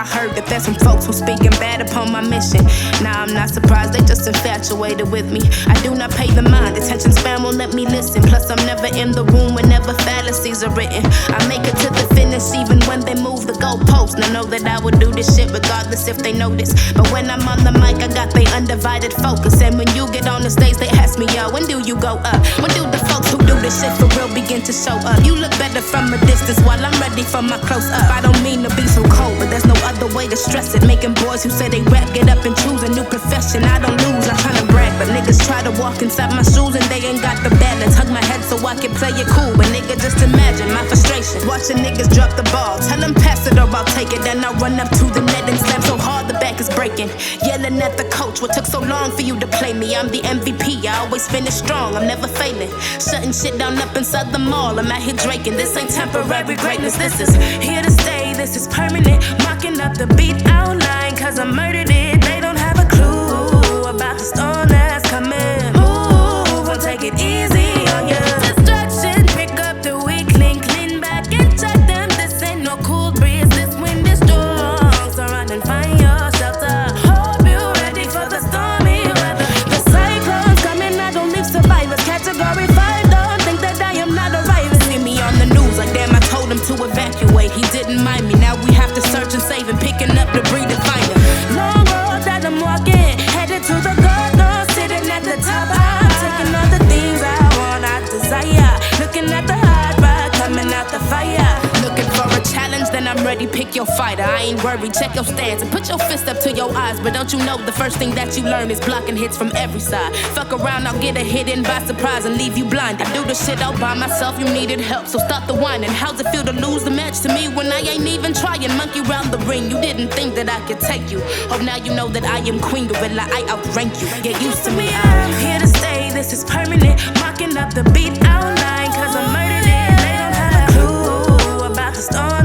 I heard that there's some folks who speaking bad upon my mission. Now I'm not surprised, they just infatuated with me. I do not pay the mind, attention span won't let me listen. Plus I'm never in the room whenever fallacies are written. I make it to the finish even when they move the goalpost. Now know that I would do this shit regardless if they notice. But when I'm on the mic, I got they undivided focus. And when you get on the stage, they ask me, yo, when do you go up? When do the folks who do this shit for real begin to show up? You look better from a distance while I'm ready for my close up. I don't mean to be so cold, but there's no other way to stress it. Making boys who say they rap get up and choose a new profession. I don't lose, I'm tryna brag, but niggas try to walk inside my shoes and they ain't got the balance. Hug my head so I can play it cool, but nigga, just imagine my frustration watching niggas drop the ball. Tell them pass it or I'll take it. Then I run up to the net and slam so hard the back is breaking. Yelling at the coach, what took so long for you to play me? I'm the MVP, I always finish strong, I'm never failing. Shutting shit down up inside the mall, I'm out here draking. This ain't temporary greatness, this is here to stay, this is permanent. Mocking up the beat outline, cause I murdered it. They don't have a clue about the storm that's coming. Move, I'll take it easy on ya. Distraction, pick up the weak link, lean back and check them. This ain't no cool breeze, this wind is strong. So run and find your shelter. Hope you're ready for the stormy weather. The cyclone's coming, I don't leave survivors. Category 5, don't think that I am not arriving. See me on the news, like damn, I told him to evacuate. He didn't mind me, now we have to search and save and picking up debris to find him. Long road that I'm walking, headed to the garden, sitting at the top. I'm taking all the things I want, I desire. Looking at the hard rock coming out the fire. Looking for a challenge, then I'm ready, pick your fighter. I ain't worried, check your stance and put your fist up to your eyes. But don't you know the first thing that you learn is blocking hits from every side. Fuck around, I'll get a hit in by surprise and leave you blind. I do the shit all by myself, you needed help, so stop the whining. How's it feel to lose the match to me when I ain't even trying? Monkey round the ring, you didn't think that I could take you. Oh, now you know that I am queen gorilla, I outrank you. Get used to me, I'm here to stay, this is permanent. Mocking up the beat outline, cause I murdered it. They don't have a clue about the storm